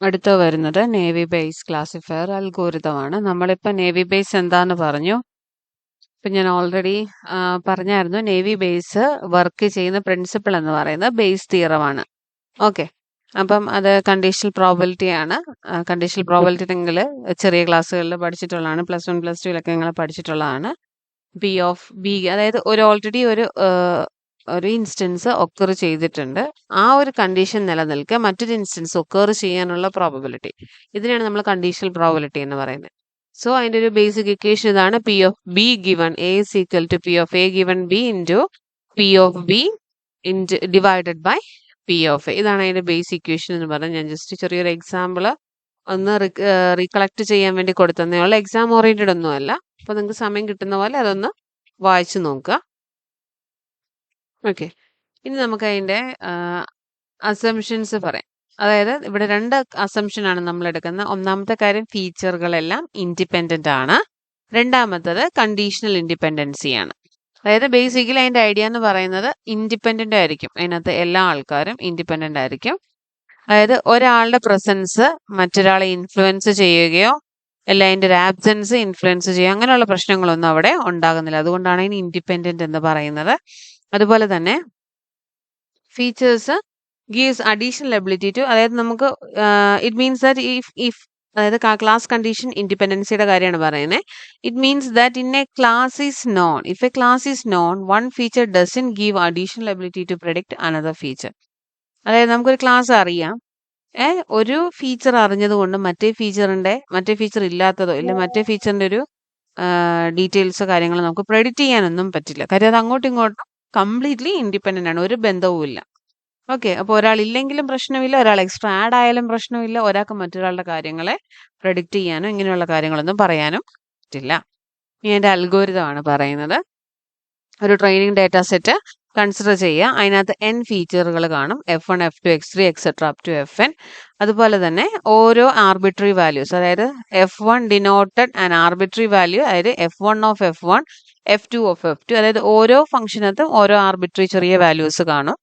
അടുത്ത വരുന്നത് navy base classifier അൽഗോരിതമാണ്. നമ്മളിപ്പോൾ നേവി ബേസ് എന്താന്ന് പറഞ്ഞു. ഇപ്പം ഞാൻ ഓൾറെഡി പറഞ്ഞായിരുന്നു, നേവി ബേസ് വർക്ക് ചെയ്യുന്ന പ്രിൻസിപ്പിൾ എന്ന് പറയുന്നത് ബേസ് തിയറമാണ്. ഓക്കെ, അപ്പം അത് കണ്ടീഷണൽ പ്രോബബിലിറ്റി ആണ്. കണ്ടീഷണൽ പ്രോബബിലിറ്റി നിങ്ങൾ ചെറിയ ക്ലാസ്സുകളിൽ പഠിച്ചിട്ടുള്ളതാണ്. +1 +2 നിങ്ങൾ പഠിച്ചിട്ടുള്ളതാണ്. പി ഓഫ് ബി, അതായത് ഓൾറെഡി ഒരു ഇൻസ്റ്റൻസ് ഒക്കർ ചെയ്തിട്ടുണ്ട്. ആ ഒരു കണ്ടീഷൻ നിലനിൽക്കെ മറ്റൊരു ഇൻസ്റ്റൻസ് ഒക്കർ ചെയ്യാനുള്ള പ്രോബബിലിറ്റി, ഇതിനാണ് നമ്മൾ കണ്ടീഷണൽ പ്രോബബിലിറ്റി എന്ന് പറയുന്നത്. സോ അതിൻ്റെ ഒരു ബേസിക് ഇക്വേഷൻ ഇതാണ്: P of B given A is equal to P of A given B into P of B divided by P of A. ഇതാണ് അതിൻ്റെ ബേസിക് ഇക്വേഷൻ എന്ന് പറഞ്ഞാൽ. ഞാൻ ജസ്റ്റ് ചെറിയൊരു എക്സാമ്പിൾ ഒന്ന് റീകളക്ട് ചെയ്യാൻ വേണ്ടി കൊടുത്തതേ ഉള്ളൂ. എക്സാം ഓറിയൻറ്റഡ് ഒന്നുമല്ല. അപ്പോൾ നിങ്ങൾക്ക് സമയം കിട്ടുന്ന പോലെ അതൊന്ന് വായിച്ചു നോക്കുക. ഓക്കെ, ഇനി നമുക്ക് അതിൻ്റെ അസംഷൻസ് പറയാം. അതായത് ഇവിടെ 2 അസംഷനാണ് നമ്മൾ എടുക്കുന്നത്. ഒന്നാമത്തെ കാര്യം, ഫീച്ചറുകളെല്ലാം ഇൻഡിപെൻഡൻ്റ് ആണ്. രണ്ടാമത്തത് കണ്ടീഷണൽ ഇൻഡിപെൻഡൻസിയാണ്. അതായത് ബേസിക്കലി അതിൻ്റെ ഐഡിയ എന്ന് പറയുന്നത് ഇൻഡിപെൻഡൻ്റ് ആയിരിക്കും. അതിനകത്ത് എല്ലാ ആൾക്കാരും ഇൻഡിപെൻഡൻ്റ് ആയിരിക്കും. അതായത് ഒരാളുടെ പ്രസൻസ് മറ്റൊരാളെ ഇൻഫ്ലുവൻസ് ചെയ്യുകയോ അല്ല അതിൻ്റെ ഒരു ആബ്സെൻസ് ഇൻഫ്ലുവൻസ് ചെയ്യുക, അങ്ങനെയുള്ള പ്രശ്നങ്ങളൊന്നും അവിടെ ഉണ്ടാകുന്നില്ല. അതുകൊണ്ടാണ് അതിന് ഇൻഡിപെൻഡൻ്റ് എന്ന് പറയുന്നത്. അതുപോലെ തന്നെ features gives additional ability to, അതായത് നമുക്ക് ഇറ്റ് മീൻസ് ദാറ്റ് ഇഫ് അതായത് ക്ലാസ് കണ്ടീഷൻ ഇൻഡിപെൻഡൻസിയുടെ കാര്യമാണ് പറയുന്നത്. It means that in a class is known, if a class is known, one feature doesn't give additional ability to predict another feature. അതായത് നമുക്കൊരു class അറിയാം, ഒരു ഫീച്ചർ അറിഞ്ഞതുകൊണ്ട് മറ്റേ feature ഇല്ലാത്തതോ ഇല്ല മറ്റേ ഫീച്ചറിന്റെ ഒരു ഡീറ്റെയിൽസോ കാര്യങ്ങളോ നമുക്ക് പ്രെഡിക്റ്റ് ചെയ്യാനൊന്നും പറ്റില്ല. കാര്യം അത് അങ്ങോട്ടും ഇങ്ങോട്ടും കംപ്ലീറ്റ്ലി ഇൻഡിപെൻഡൻ്റ് ആണ്, ഒരു ബന്ധവുമില്ല. ഓക്കെ, അപ്പോൾ ഒരാൾ ഇല്ലെങ്കിലും പ്രശ്നമില്ല, ഒരാൾ എക്സ്ട്രാ ആഡ് ആയാലും പ്രശ്നമില്ല, ഒരാൾക്ക് മറ്റൊരാളുടെ കാര്യങ്ങളെ പ്രെഡിക്റ്റ് ചെയ്യാനോ ഇങ്ങനെയുള്ള കാര്യങ്ങളൊന്നും പറയാനും പറ്റില്ല. ഇനി അതിൻ്റെ അൽഗോരിതമാണ് പറയുന്നത്. ഒരു ട്രെയിനിങ് ഡാറ്റ സെറ്റ് കൺസിഡർ ചെയ്യുക. അതിനകത്ത് n ഫീച്ചറുകൾ കാണും, F1 F2 X3 etcetera up to Fn. അതുപോലെ തന്നെ ഓരോ ആർബിട്രറി വാല്യൂസ്, അതായത് F1 denoted and arbitrary value, അതായത് F1 of F1 F2 of F2, അതായത് ഓരോ ഫംഗ്ഷനകത്തും ഓരോ ആർബിട്രറി ചെറിയ വാല്യൂസ് കാണും.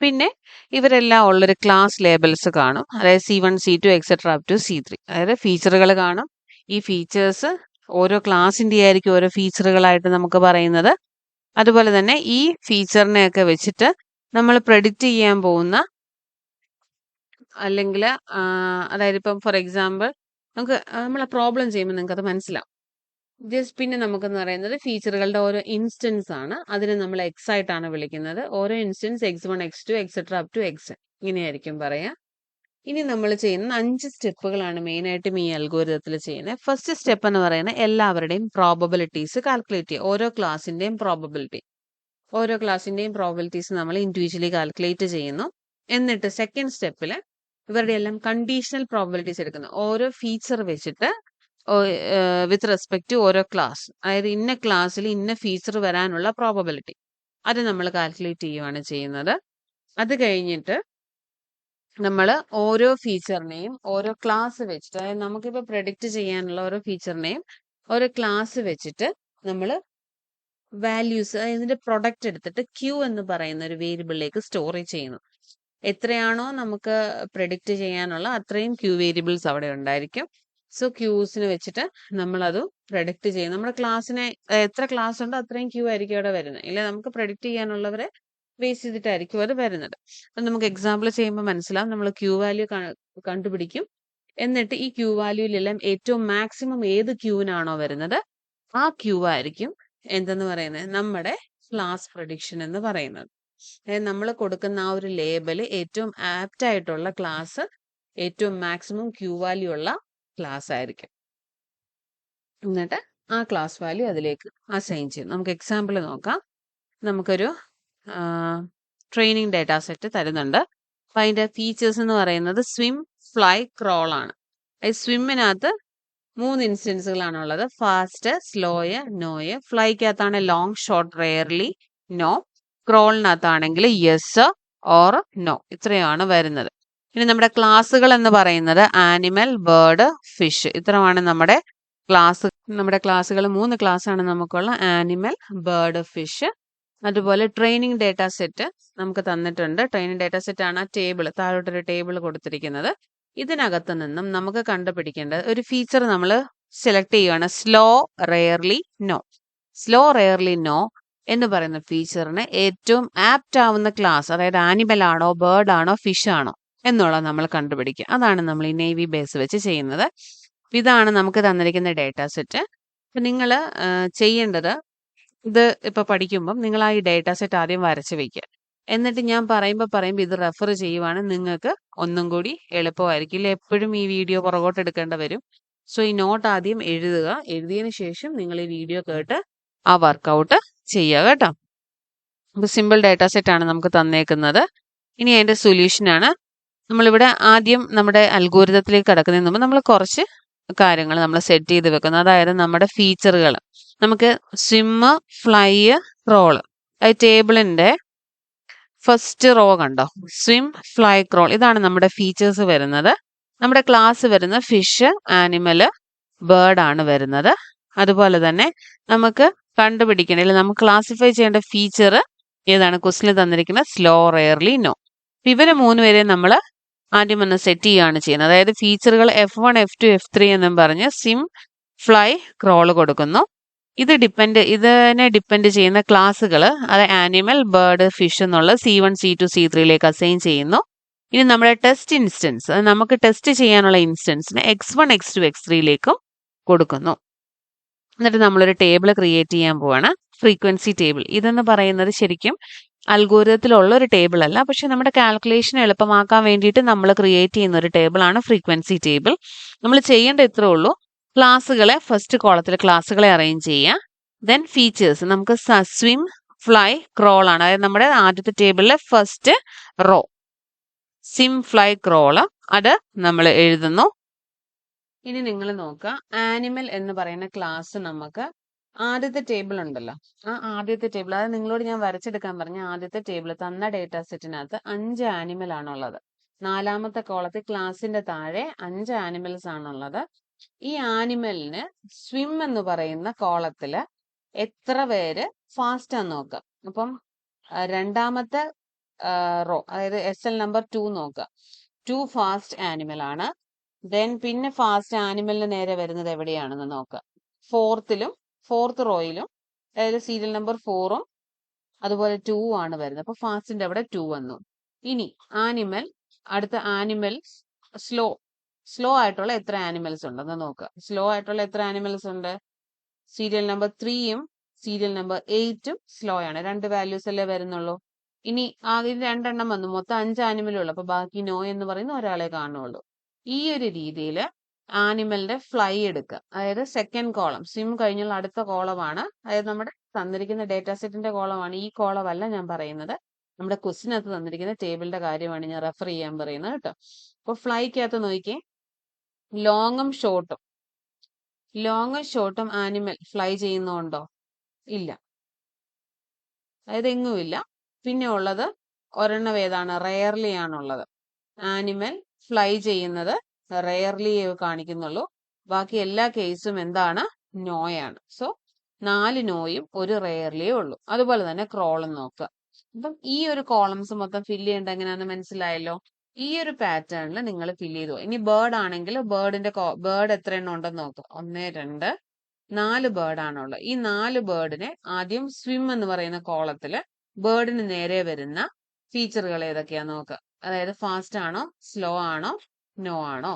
പിന്നെ ഇവരെല്ലാം ഉള്ളൊരു ക്ലാസ് ലേബൽസ് കാണും, അതായത് C1 C2 etcetera up to C3. അതായത് ഫീച്ചറുകൾ കാണും. ഈ ഫീച്ചേഴ്സ് ഓരോ ക്ലാസിൻ്റെ ആയിരിക്കും ഓരോ ഫീച്ചറുകളായിട്ട് നമുക്ക് പറയുന്നത്. അതുപോലെ തന്നെ ഈ ഫീച്ചറിനെയൊക്കെ വെച്ചിട്ട് നമ്മൾ പ്രെഡിക്റ്റ് ചെയ്യാൻ പോകുന്ന, അല്ലെങ്കിൽ അതായത് ഇപ്പം ഫോർ എക്സാമ്പിൾ നമ്മൾ പ്രോബ്ലം ചെയ്യുമ്പോൾ നിങ്ങൾക്ക് അത് മനസ്സിലാവും. പിന്നെ നമുക്കെന്ന് പറയുന്നത് ഫീച്ചറുകളുടെ ഓരോ ഇൻസ്റ്റൻസ് ആണ്. അതിനെ നമ്മൾ എക്സ് ആയിട്ടാണ് വിളിക്കുന്നത്. ഓരോ instance X1 X2 etcetera up to Xn ഇങ്ങനെയായിരിക്കും പറയാം. ഇനി നമ്മൾ ചെയ്യുന്ന 5 സ്റ്റെപ്പുകളാണ് മെയിനായിട്ടും ഈ അൽഗോരിതത്തിൽ ചെയ്യുന്നത്. ഫസ്റ്റ് സ്റ്റെപ്പ് എന്ന് പറയുന്നത് എല്ലാവരുടെയും പ്രോബബിലിറ്റീസ് കാൽക്കുലേറ്റ് ചെയ്യുക. ഓരോ ക്ലാസിൻ്റെയും പ്രോബബിലിറ്റീസ് നമ്മൾ ഇൻഡിവിജ്വലി കാൽക്കുലേറ്റ് ചെയ്യുന്നു. എന്നിട്ട് സെക്കൻഡ് സ്റ്റെപ്പിൽ ഇവരുടെ എല്ലാം കണ്ടീഷണൽ പ്രോബബിലിറ്റീസ് എടുക്കുന്നു. ഓരോ ഫീച്ചർ വെച്ചിട്ട് വിത്ത് റെസ്പെക്ട് ടു ഓരോ ക്ലാസ്, അതായത് ഇന്ന ക്ലാസ്സിൽ ഇന്ന ഫീച്ചർ വരാനുള്ള പ്രോബബിലിറ്റി അത് നമ്മൾ കാൽക്കുലേറ്റ് ചെയ്യുകയാണ് ചെയ്യുന്നത്. അത് കഴിഞ്ഞിട്ട് നമ്മൾ ഓരോ ഫീച്ചറിനെയും ഓരോ ക്ലാസ് വെച്ചിട്ട്, അതായത് നമുക്കിപ്പോൾ പ്രെഡിക്റ്റ് ചെയ്യാനുള്ള ഓരോ ഫീച്ചറിനെയും ഓരോ ക്ലാസ് വെച്ചിട്ട് നമ്മൾ വാല്യൂസ്, അതായത് ഇതിന്റെ പ്രൊഡക്റ്റ് എടുത്തിട്ട് ക്യൂ എന്ന് പറയുന്ന ഒരു വേരിയബിളിലേക്ക് സ്റ്റോർ ചെയ്യുന്നു. എത്രയാണോ നമുക്ക് പ്രെഡിക്റ്റ് ചെയ്യാനുള്ള അത്രയും ക്യൂ വേരിയബിൾസ് അവിടെ ഉണ്ടായിരിക്കും. സോ ക്യൂസിന് വെച്ചിട്ട് നമ്മളത് പ്രെഡിക്റ്റ് ചെയ്യും. നമ്മുടെ ക്ലാസ്സിനെ എത്ര ക്ലാസ് ഉണ്ടോ അത്രയും ക്യൂ ആയിരിക്കും അവിടെ വരുന്നത്. ഇല്ല, നമുക്ക് പ്രെഡിക്റ്റ് ചെയ്യാനുള്ളവരെ ബേസ് ചെയ്തിട്ടായിരിക്കും അത് വരുന്നത്. അപ്പം നമുക്ക് എക്സാമ്പിൾ ചെയ്യുമ്പോൾ മനസ്സിലാവും. നമ്മൾ ക്യൂ വാല്യൂ കണ്ടുപിടിക്കും. എന്നിട്ട് ഈ ക്യൂ വാല്യൂയിലെല്ലാം ഏറ്റവും മാക്സിമം ഏത് ക്യൂവിനാണോ വരുന്നത് ആ ക്യൂ ആയിരിക്കും എന്തെന്ന് പറയുന്നത് നമ്മുടെ ക്ലാസ് പ്രഡിക്ഷൻ എന്ന് പറയുന്നത്. അതായത് നമ്മൾ കൊടുക്കുന്ന ആ ഒരു ലേബല് ഏറ്റവും ആപ്റ്റ് ആയിട്ടുള്ള ക്ലാസ് ഏറ്റവും മാക്സിമം ക്യൂ വാല്യൂ ഉള്ള ക്ലാസ് ആയിരിക്കും. എന്നിട്ട് ആ ക്ലാസ് വാല്യൂ അതിലേക്ക് അസൈൻ ചെയ്യും. നമുക്ക് എക്സാമ്പിൾ നോക്കാം. നമുക്കൊരു ട്രെയിനിങ് ഡാറ്റ സെറ്റ് തരുന്നുണ്ട്. അപ്പം അതിൻ്റെ ഫീച്ചേഴ്സ് എന്ന് പറയുന്നത് സ്വിം, ഫ്ലൈ, ക്രോൾ ആണ്. സ്വിമ്മിനകത്ത് 3 ഇൻസ്റ്റൻസുകളാണുള്ളത്: ഫാസ്റ്റ്, സ്ലോയ്, നോയ്. ഫ്ലൈക്കകത്താണ് ലോങ്, ഷോർട്ട്, റെയർലി, നോ. ക്രോളിനകത്താണെങ്കിൽ യെസ് ഓർ നോ. ഇത്രയാണ് വരുന്നത്. ഇനി നമ്മുടെ ക്ലാസ്സുകൾ എന്ന് പറയുന്നത് ആനിമൽ, ബേർഡ്, ഫിഷ്. ഇത്രയാണ് നമ്മുടെ ക്ലാസ്സുകൾ. 3 ക്ലാസ്സാണ് നമുക്കുള്ള: ആനിമൽ, ബേർഡ്, ഫിഷ്. അതുപോലെ ട്രെയിനിങ് ഡാറ്റ സെറ്റ് നമുക്ക് തന്നിട്ടുണ്ട്. ട്രെയിനിങ് ഡാറ്റ സെറ്റ് ആണ് ആ ടേബിൾ, താഴോട്ടൊരു ടേബിൾ കൊടുത്തിരിക്കുന്നത്. ഇതിനകത്ത് നിന്നും നമുക്ക് കണ്ടുപിടിക്കേണ്ടത് ഒരു ഫീച്ചർ നമ്മൾ സെലക്ട് ചെയ്യുകയാണ്. Slow rarely no. Slow rarely no എന്ന് പറയുന്ന ഫീച്ചറിന് ഏറ്റവും ആപ്റ്റ് ആവുന്ന ക്ലാസ്, അതായത് ആനിമൽ ആണോ ബേർഡ് ആണോ ഫിഷ് ആണോ എന്നുള്ളത് നമ്മൾ കണ്ടുപിടിക്കുക. അതാണ് നമ്മൾ ഈ നേവി ബേസ് വെച്ച് ചെയ്യുന്നത്. ഇതാണ് നമുക്ക് തന്നിരിക്കുന്ന ഡേറ്റ സെറ്റ്. അപ്പം നിങ്ങൾ ചെയ്യേണ്ടത്, ഇത് ഇപ്പോൾ പഠിക്കുമ്പം നിങ്ങൾ ആ ഈ ഡേറ്റ സെറ്റ് ആദ്യം വരച്ച് വയ്ക്കുക. എന്നിട്ട് ഞാൻ പറയുമ്പോൾ ഇത് റെഫർ ചെയ്യുവാണെങ്കിൽ നിങ്ങൾക്ക് ഒന്നും കൂടി എളുപ്പമായിരിക്കില്ല. എപ്പോഴും ഈ വീഡിയോ പുറകോട്ട് എടുക്കേണ്ട വരും. സോ ഈ നോട്ട് ആദ്യം എഴുതുക. എഴുതിയതിന് ശേഷം നിങ്ങൾ ഈ വീഡിയോ കേട്ട് ആ വർക്കൗട്ട് ചെയ്യുക കേട്ടോ. അപ്പോൾ സിമ്പിൾ ഡേറ്റ സെറ്റ് ആണ് നമുക്ക് തന്നേക്കുന്നത്. ഇനി അതിൻ്റെ സൊല്യൂഷനാണ്. നമ്മളിവിടെ ആദ്യം നമ്മുടെ അൽഗോരിതത്തിലേക്ക് കടക്കുന്നതിന് മുമ്പ് നമ്മൾ കുറച്ച് കാര്യങ്ങൾ നമ്മൾ സെറ്റ് ചെയ്ത് വെക്കുന്നത്. അതായത് നമ്മുടെ ഫീച്ചറുകൾ നമുക്ക് സ്വിം, ഫ്ലൈ, ക്രോള്. അത് ടേബിളിൻ്റെ ഫസ്റ്റ് റോ കണ്ടോ, സ്വിം, ഫ്ലൈ, ക്രോൾ. ഇതാണ് നമ്മുടെ ഫീച്ചേഴ്സ് വരുന്നത്. നമ്മുടെ ക്ലാസ് വരുന്ന ഫിഷ്, ആനിമൽ, ബേർഡ് ആണ് വരുന്നത്. അതുപോലെ തന്നെ നമുക്ക് കണ്ടുപിടിക്കേണ്ട, അല്ലെങ്കിൽ നമുക്ക് ക്ലാസിഫൈ ചെയ്യേണ്ട ഫീച്ചർ ഏതാണ്? ക്വസ്റ്റിന് തന്നിരിക്കുന്ന സ്ലോ റെയർലി നോ. ഇവര് മൂന്നുപേരെ നമ്മൾ ആദ്യം ഒന്ന് സെറ്റ് ചെയ്യുകയാണ് ചെയ്യുന്നത്. അതായത് ഫീച്ചറുകൾ F1, F2, F3 എന്നും പറഞ്ഞ് സിം, ഫ്ലൈ, ക്രോള് കൊടുക്കുന്നു. ഇതിനെ ഡിപ്പെൻഡ് ചെയ്യുന്ന ക്ലാസ്സുകൾ, അത് ആനിമൽ, ബേർഡ്, ഫിഷ് എന്നുള്ള C1, C2, C3യിലേക്ക് അസൈൻ ചെയ്യുന്നു. ഇനി നമ്മുടെ ടെസ്റ്റ് ഇൻസ്റ്റൻസ്, അത് നമുക്ക് ടെസ്റ്റ് ചെയ്യാനുള്ള ഇൻസ്റ്റൻസിന് X1, X2, X3യിലേക്കും കൊടുക്കുന്നു. എന്നിട്ട് നമ്മളൊരു ടേബിൾ ക്രിയേറ്റ് ചെയ്യാൻ പോവാണ്, ഫ്രീക്വൻസി ടേബിൾ. ഇതെന്ന് പറയുന്നത് ശരിക്കും അൽഗോരിതത്തിലുള്ള ഒരു ടേബിൾ അല്ല, പക്ഷെ നമ്മുടെ കാൽക്കുലേഷൻ എളുപ്പമാക്കാൻ വേണ്ടിയിട്ട് നമ്മൾ ക്രിയേറ്റ് ചെയ്യുന്ന ഒരു ടേബിളാണ് ഫ്രീക്വൻസി ടേബിൾ. നമ്മൾ ചെയ്യേണ്ട ഇത്രേ ഉള്ളൂ, ക്ലാസ്സുകളെ ഫസ്റ്റ് കോളത്തിൽ ക്ലാസ്സുകളെ അറേഞ്ച് ചെയ്യുക. ദെൻ ഫീച്ചേഴ്സ് നമുക്ക് സ്വിം, ഫ്ലൈ, ക്രോൾ ആണ്. അതായത് നമ്മുടെ ആദ്യത്തെ ടേബിളിലെ ഫസ്റ്റ് റോ സിം, ഫ്ലൈ, ക്രോള്, അത് നമ്മൾ എഴുതുന്നു. ഇനി നിങ്ങൾ നോക്കുക, ആനിമൽ എന്ന് പറയുന്ന ക്ലാസ് നമുക്ക് ആദ്യത്തെ ടേബിൾ ഉണ്ടല്ലോ, ആ ആദ്യത്തെ ടേബിൾ, അതായത് നിങ്ങളോട് ഞാൻ വരച്ചെടുക്കാൻ പറഞ്ഞ ആദ്യത്തെ ടേബിൾ തന്ന ഡേറ്റ സെറ്റിനകത്ത് 5 ആനിമൽ ആണുള്ളത്. 4ാമത്തെ കോളത്തിൽ ക്ലാസിന്റെ താഴെ 5 ആനിമൽസ് ആണുള്ളത്. ഈ ആനിമലിന് സ്വിം എന്ന് പറയുന്ന കോളത്തില് എത്ര പേര് ഫാസ്റ്റ് ആണെന്ന് നോക്കാം. അപ്പം 2ാമത്തെ റോ, അതായത് SL നമ്പർ 2 നോക്കുക. 2 ഫാസ്റ്റ് ആനിമൽ ആണ്. ദെൻ പിന്നെ ഫാസ്റ്റ് ആനിമലിന് നേരെ വരുന്നത് എവിടെയാണെന്ന് നോക്കുക. 4th റോയിലും, അതായത് സീരിയൽ നമ്പർ 4ഉം അതുപോലെ 2 ആണ് വരുന്നത്. അപ്പൊ ഫാസ്റ്റിന്റെ അവിടെ 2 വന്നു. ഇനി അടുത്ത ആനിമൽ സ്ലോ ആയിട്ടുള്ള എത്ര ആനിമൽസ് ഉണ്ടെന്ന് നോക്കുക. സ്ലോ ആയിട്ടുള്ള എത്ര ആനിമൽസ് ഉണ്ട്? സീരിയൽ നമ്പർ 3ഉം സീരിയൽ നമ്പർ 8ഉം സ്ലോ ആണ്. 2 വാല്യൂസ് അല്ലേ വരുന്നുള്ളൂ. ഇനി ആദ്യം 2 എണ്ണം വന്നു, മൊത്തം 5 ആനിമലേ ഉള്ളൂ. അപ്പൊ ബാക്കി നോ എന്ന് പറയുന്ന ഒരാളെ കാണുള്ളൂ. ഈ ഒരു രീതിയിൽ ആനിമലിന്റെ ഫ്ലൈ എടുക്കുക. അതായത് സെക്കൻഡ് കോളം, സിം കഴിഞ്ഞുള്ള അടുത്ത കോളമാണ്, അതായത് നമ്മുടെ തന്നിരിക്കുന്ന ഡേറ്റാ സെറ്റിന്റെ കോളമാണ്. ഈ കോളം അല്ല ഞാൻ പറയുന്നത്, നമ്മുടെ ക്വസ്റ്റിനകത്ത് തന്നിരിക്കുന്ന ടേബിളിന്റെ കാര്യമാണ് ഞാൻ റെഫർ ചെയ്യാൻ പറയുന്നത് കേട്ടോ. അപ്പൊ ഫ്ലൈക്കകത്ത് നോക്കിയേ, ലോങ്ങും ഷോർട്ടും ആനിമൽ ഫ്ലൈ ചെയ്യുന്നുണ്ടോ? ഇല്ല, അതായത് എങ്ങുമില്ല. പിന്നെ ഉള്ളത് ഒരെണ്ണം ഏതാണ്? റെയർലി ആണുള്ളത്. ആനിമൽ ഫ്ലൈ ചെയ്യുന്നത് റെയർലി കാണിക്കുന്നുള്ളൂ. ബാക്കി എല്ലാ കേസും എന്താണ്? നോയാണ്. സോ 4 നോയും 1 റെയർലിയേ ഉള്ളൂ. അതുപോലെ തന്നെ ക്രോളും നോക്കുക. അപ്പം ഈ ഒരു കോളംസ് മൊത്തം ഫില്ല് ചെയ്യേണ്ട എങ്ങനെയാണെന്ന് മനസ്സിലായല്ലോ. ഈ ഒരു പാറ്റേണിൽ നിങ്ങൾ ഫില്ല് ചെയ്തു. ഇനി ബേർഡ് ആണെങ്കിൽ ബേർഡ് എത്ര എണ്ണം ഉണ്ടെന്ന് നോക്കുക. 1, 2, 4 ബേർഡ് ആണുള്ളത്. ഈ 4 ബേർഡിനെ ആദ്യം സ്വിം എന്ന് പറയുന്ന കോളത്തില് ബേർഡിന് നേരെ വരുന്ന ഫീച്ചറുകൾ ഏതൊക്കെയാ നോക്കുക. അതായത് ഫാസ്റ്റ് ആണോ, സ്ലോ ആണോ, നോ ആണോ,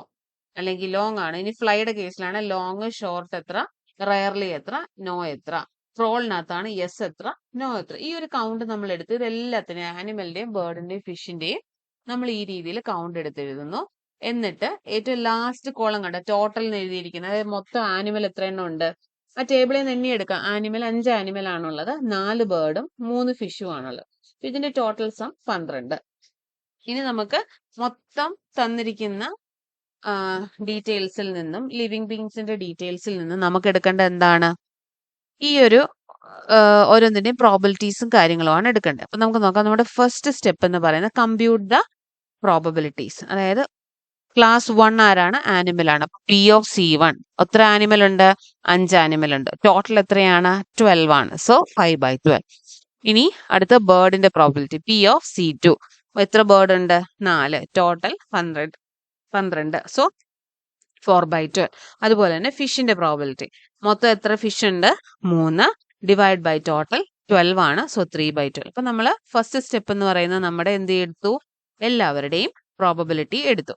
അല്ലെങ്കിൽ ലോങ് ആണ്. ഇനി ഫ്ലൈയുടെ കേസിലാണ് ലോങ്, ഷോർട്ട് എത്ര, റയർലി എത്ര, നോ എത്ര. ക്രോളിനകത്താണ് യെസ് എത്ര, നോ എത്ര. ഈ ഒരു കൗണ്ട് നമ്മൾ എടുത്ത് ഇതെല്ലാത്തിനെയും ആനിമലിന്റെയും ബേർഡിന്റെയും ഫിഷിന്റെയും നമ്മൾ ഈ രീതിയിൽ കൗണ്ട് എടുത്ത് എഴുതുന്നു. എന്നിട്ട് ഏറ്റവും ലാസ്റ്റ് കോളം കണ്ട ടോട്ടൽ എഴുതിയിരിക്കുന്നത്, അതായത് മൊത്തം ആനിമൽ എത്ര എണ്ണം ഉണ്ട് ആ ടേബിളിൽ നിന്ന് എണ്ണി എടുക്കാം. 5 ആനിമൽ ആണുള്ളത്, 4 ബേർഡും 3 ഫിഷും ആണുള്ളത്. ഇതിന്റെ ടോട്ടൽ സം 12. ഇനി നമുക്ക് മൊത്തം തന്നിരിക്കുന്ന ഡീറ്റെയിൽസിൽ നിന്നും, ലിവിങ് ബീങ്സിന്റെ ഡീറ്റെയിൽസിൽ നിന്നും നമുക്ക് എടുക്കേണ്ട എന്താണ്? ഈ ഒരു ഓരോന്നിന്റെയും പ്രോബിലിറ്റീസും കാര്യങ്ങളുമാണ് എടുക്കേണ്ടത്. അപ്പൊ നമുക്ക് നോക്കാം. നമ്മുടെ ഫസ്റ്റ് സ്റ്റെപ്പ് എന്ന് പറയുന്നത് കമ്പ്യൂട്ട് ദ പ്രോബിലിറ്റീസ്. അതായത് ക്ലാസ് 1 ആരാണ്? ആനിമൽ ആണ്. P of C1 എത്ര ആനിമൽ ഉണ്ട്? 5 ആനിമൽ ഉണ്ട്. ടോട്ടൽ എത്രയാണ്? 12 ആണ്. സോ 5/12. ഇനി അടുത്ത ബേർഡിന്റെ പ്രോബിലിറ്റി P of C2 എത്ര ബേർഡ് ഉണ്ട്? 4. ടോട്ടൽ 100. 12. സോ 4/12. അതുപോലെ തന്നെ ഫിഷിന്റെ പ്രോബിലിറ്റി മൊത്തം എത്ര ഫിഷ് ഉണ്ട്? 3 ഡിവൈഡ് ബൈ ടോട്ടൽ 12 ആണ്. സോ 3/12. അപ്പൊ നമ്മൾ ഫസ്റ്റ് സ്റ്റെപ്പ് എന്ന് പറയുന്നത് നമ്മുടെ എന്ത് എടുത്തു? എല്ലാവരുടെയും പ്രോബബിലിറ്റി എടുത്തു.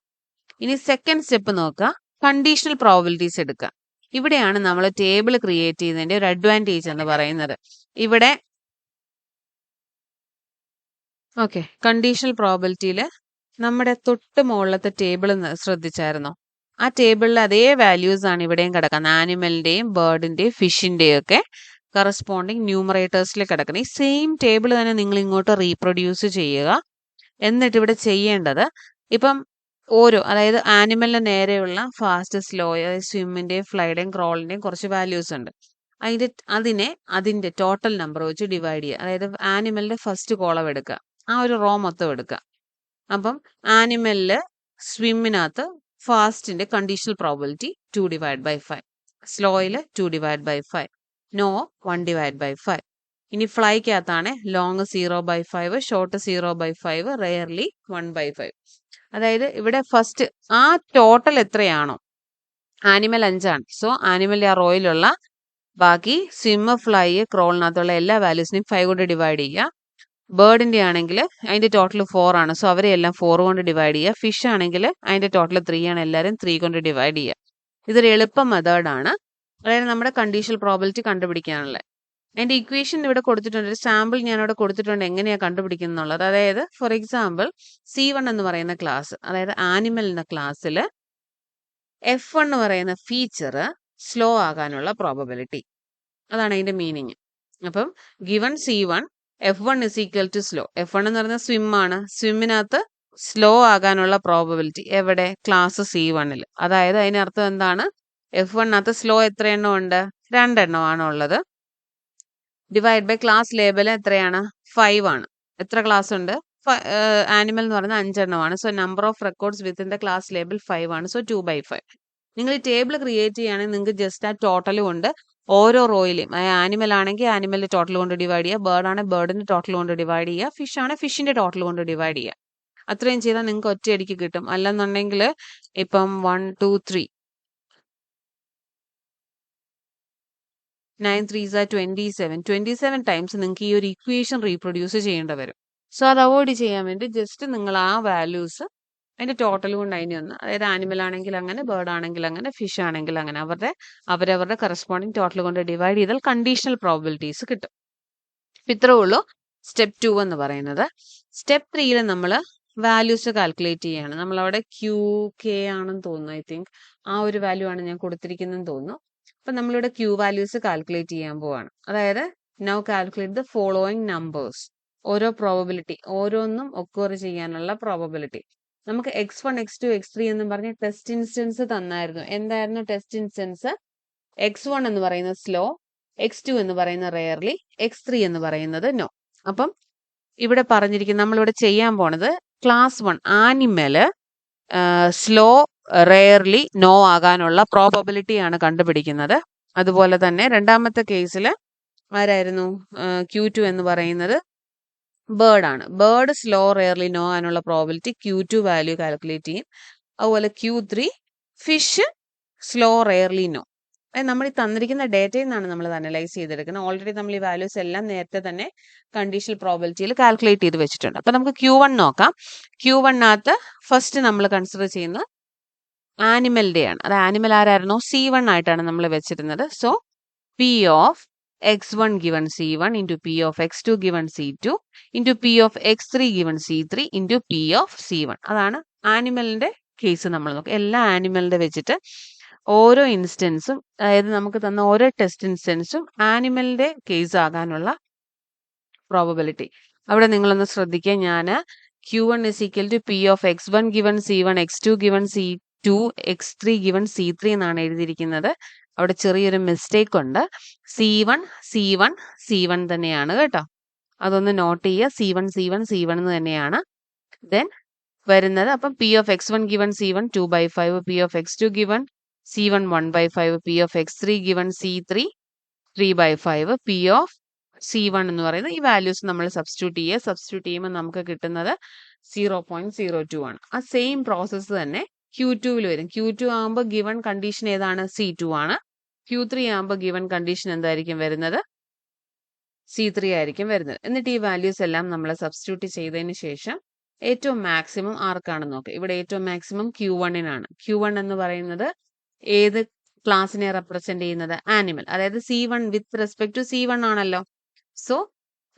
ഇനി സെക്കൻഡ് സ്റ്റെപ്പ് നോക്കുക, കണ്ടീഷണൽ പ്രോബിലിറ്റീസ് എടുക്കുക. ഇവിടെയാണ് നമ്മൾ ടേബിൾ ക്രിയേറ്റ് ചെയ്യുന്നതിന്റെ ഒരു അഡ്വാൻറ്റേജ് എന്ന് പറയുന്നത്. ഇവിടെ ഓക്കെ, കണ്ടീഷണൽ പ്രോബിലിറ്റിയിൽ നമ്മുടെ തൊട്ട് മുകളിലത്തെ ടേബിൾ ശ്രദ്ധിച്ചായിരുന്നോ? ആ ടേബിളിൽ അതേ വാല്യൂസ് ആണ് ഇവിടെയും കിടക്കുന്നത്. ആനിമലിന്റെയും ബേർഡിന്റെയും ഫിഷിന്റെയും ഒക്കെ കറസ്പോണ്ടിങ് ന്യൂമറേറ്റേഴ്സിൽ കിടക്കുന്നത്. ഈ സെയിം ടേബിൾ തന്നെ നിങ്ങൾ ഇങ്ങോട്ട് റീപ്രൊഡ്യൂസ് ചെയ്യുക. എന്നിട്ട് ഇവിടെ ചെയ്യേണ്ടത് ഇപ്പം ഓരോ, അതായത് ആനിമലിന് നേരെയുള്ള ഫാസ്റ്റ്, സ്ലോ, സ്വിമ്മിന്റെയും ഫ്ലൈയുടെയും ക്രോളിന്റെയും കുറച്ച് വാല്യൂസ് ഉണ്ട്. അതിന്റെ ടോട്ടൽ നമ്പർ വെച്ച് ഡിവൈഡ് ചെയ്യുക. അതായത് ആനിമലിന്റെ ഫസ്റ്റ് കോളം എടുക്കുക, ആ ഒരു റോ മൊത്തം എടുക്കുക. അപ്പം ആനിമലില് സ്വിമ്മിനകത്ത് ഫാസ്റ്റിന്റെ കണ്ടീഷണൽ പ്രോബിലിറ്റി 2/5, സ്ലോയില് 2/5, നോ 1/5. ഇനി ഫ്ലൈക്കകത്താണ് ലോങ് 0/5, ഷോർട്ട് 0/5, റെയർലി 1/5. അതായത് ഇവിടെ ഫസ്റ്റ് ആ ടോട്ടൽ എത്രയാണോ, ആനിമൽ 5 ആണ്. സോ ആനിമലിന്റെ ആ റോയിലുള്ള ബാക്കി സ്വിമ്മ്, ഫ്ലൈ, ക്രോളിനകത്തുള്ള എല്ലാ വാല്യൂസിനെയും 5 കൊണ്ട് ഡിവൈഡ് ചെയ്യുക. ബേർഡിന്റെ ആണെങ്കിൽ അതിന്റെ ടോട്ടൽ 4 ആണ്. സോ അവരെ എല്ലാം 4 കൊണ്ട് ഡിവൈഡ് ചെയ്യുക. ഫിഷ് ആണെങ്കിൽ അതിന്റെ ടോട്ടൽ 3 ആണ്. എല്ലാവരും 3 കൊണ്ട് ഡിവൈഡ് ചെയ്യുക. ഇതൊരു എളുപ്പ മെത്തേഡാണ്. അതായത് നമ്മുടെ കണ്ടീഷണൽ പ്രോബിലിറ്റി കണ്ടുപിടിക്കാനുള്ള. അതിന്റെ ഇക്വേഷൻ ഇവിടെ കൊടുത്തിട്ടുണ്ട്, ഒരു സാമ്പിൾ ഞാൻ ഇവിടെ കൊടുത്തിട്ടുണ്ട് എങ്ങനെയാണ് കണ്ടുപിടിക്കുന്നുള്ളത്. അതായത് ഫോർ എക്സാമ്പിൾ C1 എന്ന് പറയുന്ന ക്ലാസ്, അതായത് ആനിമൽ എന്ന ക്ലാസ്സിൽ F1 എന്ന് പറയുന്ന ഫീച്ചർ സ്ലോ ആകാനുള്ള പ്രോബബിലിറ്റി, അതാണ് അതിന്റെ മീനിങ്. അപ്പം given C1 F1 is equal to slow. F1 എന്ന് പറയുന്നത് സ്വിം ആണ്. സ്വിമ്മിനകത്ത് സ്ലോ ആകാനുള്ള പ്രോബബിലിറ്റി എവിടെ? ക്ലാസ് C1ൽ. അതായത് അതിനർത്ഥം എന്താണ്? F1നകത്ത് സ്ലോ എത്ര എണ്ണം ഉണ്ട്? 2 എണ്ണമാണ് ഉള്ളത്. ഡിവൈഡ് ബൈ ക്ലാസ് ലേബൽ എത്രയാണ്? 5 ആണ്. എത്ര ക്ലാസ് ഉണ്ട്? ആനിമൽ എന്ന് പറയുന്നത് 5 എണ്ണമാണ്. So number of records within the class label 5 ആണ്. സോ 2/5. നിങ്ങൾ ഈ ടേബിൾ ക്രിയേറ്റ് ചെയ്യുകയാണെങ്കിൽ നിങ്ങൾക്ക് ജസ്റ്റ് ആ ടോട്ടൽ കൊണ്ട് ഓരോ റോയിലും, ആനിമൽ ആണെങ്കിൽ ആനിമലിന്റെ ടോട്ടൽ കൊണ്ട് ഡിവൈഡ് ചെയ്യുക, ബേർഡ് ആണെങ്കിൽ ബേർഡിന്റെ ടോട്ടൽ കൊണ്ട് ഡിവൈഡ് ചെയ്യുക, ഫിഷ് ആണെങ്കിൽ ഫിഷിന്റെ ടോട്ടൽ കൊണ്ട് ഡിവൈഡ് ചെയ്യുക. അത്രയും ചെയ്താൽ നിങ്ങൾക്ക് ഒറ്റയടിക്ക് കിട്ടും. അല്ലെന്നുണ്ടെങ്കിൽ ഇപ്പം 1 2 3 9 3s are 27 ടൈംസ് നിങ്ങൾക്ക് ഈ ഒരു ഇക്വേഷൻ റീപ്രൊഡ്യൂസ് ചെയ്യേണ്ടി വരും. സോ അത് അവോയ്ഡ് ചെയ്യാൻ വേണ്ടി ജസ്റ്റ് നിങ്ങൾ ആ വാല്യൂസ് അതിന്റെ ടോട്ടൽ കൊണ്ട് അതിനെ ഒന്ന്, അതായത് ആനിമൽ ആണെങ്കിൽ അങ്ങനെ, ബേർഡ് ആണെങ്കിൽ അങ്ങനെ, ഫിഷ് ആണെങ്കിൽ അങ്ങനെ, അവരവരുടെ കറസ്പോണ്ടിങ് ടോട്ടൽ കൊണ്ട് ഡിവൈഡ് ചെയ്താൽ കണ്ടീഷണൽ പ്രോബിലിറ്റീസ് കിട്ടും. ഇത്രേ ഉള്ളൂ സ്റ്റെപ്പ് 2 എന്ന് പറയുന്നത്. സ്റ്റെപ്പ് 3യിൽ നമ്മൾ വാല്യൂസ് കാൽക്കുലേറ്റ് ചെയ്യാണ്. നമ്മളവിടെ QK ആണെന്ന് തോന്നുന്നു, ഐ തിങ്ക് ആ ഒരു വാല്യൂ ആണ് ഞാൻ കൊടുത്തിരിക്കുന്നതെന്ന് തോന്നുന്നു. അപ്പൊ നമ്മളിവിടെ Q വാല്യൂസ് കാൽക്കുലേറ്റ് ചെയ്യാൻ പോവാണ്. അതായത് now calculate the following numbers. ഓരോ പ്രോബബിലിറ്റി, ഓരോന്നും ഒക്വർ ചെയ്യാനുള്ള പ്രോബബിലിറ്റി. നമുക്ക് x1 x2 x3 എന്നും പറഞ്ഞ് ടെസ്റ്റ് ഇൻസ്റ്റൻസ് തന്നായിരുന്നു. എന്തായിരുന്നു ടെസ്റ്റ് ഇൻസ്റ്റൻസ്? x1 എന്ന് പറയുന്നത് സ്ലോ, x2 എന്ന് പറയുന്നത് റെയർലി, x3 എന്ന് പറയുന്നത് നോ. അപ്പം ഇവിടെ പറഞ്ഞിരിക്കുന്ന നമ്മളിവിടെ ചെയ്യാൻ പോണത് class 1 animal slow, rarely, no ആകാനുള്ള പ്രോബബിലിറ്റി ആണ് കണ്ടുപിടിക്കുന്നത്. അതുപോലെ തന്നെ രണ്ടാമത്തെ കേസിൽ ആരായിരുന്നു? Q2 എന്ന് പറയുന്നത് ബേർഡ് ആണ്. ബേർഡ് സ്ലോ, റെയർലി, നോ ആകാനുള്ള പ്രോബിലിറ്റി Q2 വാല്യൂ കാൽക്കുലേറ്റ് ചെയ്യും. അതുപോലെ Q3 fish slow, rarely, no. നമ്മൾ ഈ തന്നിരിക്കുന്ന ഡേറ്റയിൽ നിന്നാണ് നമ്മൾ അനലൈസ് ചെയ്തെടുക്കുന്നത്. ഓൾറെഡി നമ്മൾ ഈ വാല്യൂസ് എല്ലാം നേരത്തെ തന്നെ കണ്ടീഷണൽ പ്രോബിലിറ്റിയിൽ കാൽക്കുലേറ്റ് ചെയ്ത് വെച്ചിട്ടുണ്ട്. അപ്പൊ നമുക്ക് Q1 നോക്കാം. Q1നകത്ത് ഫസ്റ്റ് നമ്മൾ കൺസിഡർ ചെയ്യുന്നത് ആനിമലിന്റെ ആണ്. അത് ആനിമൽ ആരായിരുന്നു? C1 ആയിട്ടാണ് നമ്മൾ വെച്ചിരുന്നത്. So P of x1 given C1 into P of x2 given C2 into P of x3 given C3 into P of C1. അതാണ് ആനിമലിന്റെ കേസ് നമ്മൾ നോക്കുക. എല്ലാ ആനിമലിന്റെ വെച്ചിട്ട് ഓരോ ഇൻസ്റ്റൻസും, അതായത് നമുക്ക് തന്ന ഓരോ ടെസ്റ്റ് ഇൻസ്റ്റൻസും ആനിമലിന്റെ കേസ് ആകാനുള്ള പ്രോബബിലിറ്റി. അവിടെ നിങ്ങളൊന്ന് ശ്രദ്ധിക്കുക. ഞാൻ Q1 is equal to P of x1 given C1, x2 given C2, x3 given C3 എന്നാണ് എഴുതിയിരിക്കുന്നത്. അവിടെ ചെറിയൊരു മിസ്റ്റേക്ക് ഉണ്ട്. C1 തന്നെയാണ് കേട്ടോ. അതൊന്ന് നോട്ട് ചെയ്യുക. C1 എന്ന് തന്നെയാണ്. ദെൻ വരുന്നത് അപ്പം P of x1 given C1 2/5, P of x2 given C1 1/5, P of x3 given C3 3/5, P of C1 എന്ന് പറയുന്നത് ഈ വാല്യൂസ് നമ്മൾ സബ്സ്റ്റിറ്റ്യൂട്ട് ചെയ്യുമ്പോൾ നമുക്ക് കിട്ടുന്നത് 0.02 ആണ്. ആ സെയിം പ്രോസസ്സ് തന്നെ Q2 വരും. Q2 ആകുമ്പോൾ ഗിവൺ കണ്ടീഷൻ ഏതാണ്? C2 ആണ്. Q3 ആകുമ്പോൾ ഗിവൺ കണ്ടീഷൻ എന്തായിരിക്കും വരുന്നത്? C3 ആയിരിക്കും വരുന്നത്. എന്നിട്ട് ഈ വാല്യൂസ് എല്ലാം നമ്മൾ സബ്സ്റ്റിറ്റ്യൂട്ട് ചെയ്തതിന് ശേഷം ഏറ്റവും മാക്സിമം ആർക്കാണെന്ന് നോക്കുക. ഇവിടെ ഏറ്റവും മാക്സിമം Q1-നാണ്. Q1 എന്ന് പറയുന്നത് ഏത് ക്ലാസ്സിനെ റെപ്രസെന്റ് ചെയ്യുന്നത്? ആനിമൽ. അതായത് C1 with respect to C1 ആണല്ലോ. സോ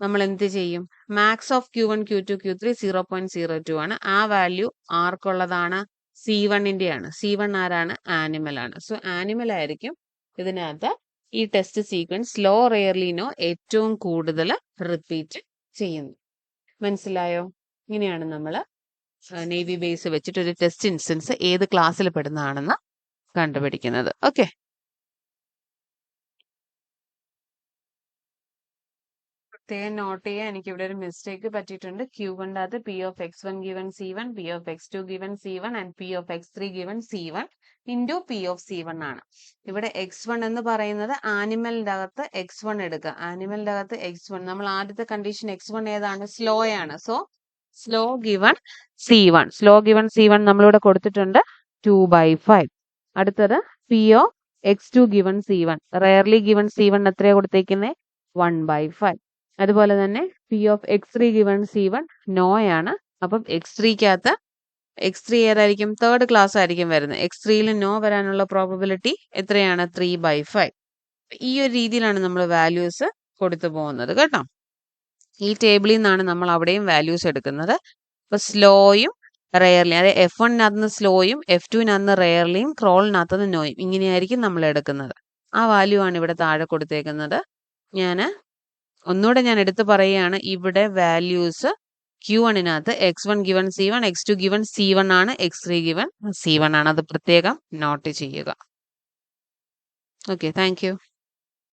നമ്മൾ എന്ത് ചെയ്യും? Max of Q1, Q2, Q3 0.02 ആണ്. ആ വാല്യൂ ആർക്കുള്ളതാണ്? C1-ന്റെ ആണ്. C1 ആരാണ്? ആനിമൽ ആണ്. സോ ആനിമൽ ആയിരിക്കും ഇതിനകത്ത് ഈ ടെസ്റ്റ് സീക്വൻസ് ലോ റെയർലിനോ ഏറ്റവും കൂടുതൽ റിപ്പീറ്റ് ചെയ്യുന്നത്. മനസ്സിലായോ? ഇങ്ങനെയാണ് നമ്മൾ നേവി ബേസ് വെച്ചിട്ട് ഒരു ടെസ്റ്റ് ഇൻസ്റ്റൻസ് ഏത് ക്ലാസ്സിൽ പെടുന്നതാണെന്ന് കണ്ടുപിടിക്കുന്നത്. ഓക്കെ, പ്രത്യേകം നോട്ട് ചെയ്യാൻ, എനിക്ക് ഇവിടെ ഒരു മിസ്റ്റേക്ക് പറ്റിയിട്ടുണ്ട്. Q1-ന്റെ അകത്ത് P of X1 given C1, P of X2 given C1 and P of X3 given C1 into P of C1 ആണ്. ഇവിടെ X1 എന്ന് പറയുന്നത് ആനിമലിന്റെ അകത്ത് X1 എടുക്കുക. ആനിമലിന്റെ അകത്ത് X1, നമ്മൾ ആദ്യത്തെ കണ്ടീഷൻ X1 ഏതാണ്? സ്ലോ ആണ്. So slow given C1. Slow given C1 നമ്മളിവിടെ കൊടുത്തിട്ടുണ്ട് 2/5. അടുത്തത് P of X2 given C1. Rarely given C1 എത്രയാണ് കൊടുത്തേക്കുന്നത്? 1/5. അതുപോലെ തന്നെ P of X3 given C1 no ആണ്. അപ്പം X3-ക്കകത്ത് X3 ഏതായിരിക്കും? തേർഡ് ക്ലാസ് ആയിരിക്കും വരുന്നത്. X3-ൽ നോ വരാനുള്ള പ്രോബബിലിറ്റി എത്രയാണ്? 3/5. ഈ ഒരു രീതിയിലാണ് നമ്മൾ വാല്യൂസ് കൊടുത്തു പോകുന്നത് കേട്ടോ. ഈ ടേബിളിൽ നിന്നാണ് നമ്മൾ അവിടെയും വാല്യൂസ് എടുക്കുന്നത്. അപ്പൊ സ്ലോയും റെയർലി, അതായത് F1-നകത്ത് സ്ലോയും F2-നകത്ത് റെയർലിയും ക്രോളിനകത്ത് നോയും, ഇങ്ങനെയായിരിക്കും നമ്മൾ എടുക്കുന്നത്. ആ വാല്യൂ ആണ് ഇവിടെ താഴെ കൊടുത്തേക്കുന്നത്. ഒന്നുകൂടെ ഞാൻ എടുത്തു പറയുകയാണ്. ഇവിടെ values Q1-നകത്ത് X1 given C1, X2 given C1 ആണ്, X3 given C1 ആണ്. അത് പ്രത്യേകം നോട്ട് ചെയ്യുക. Okay, thank you.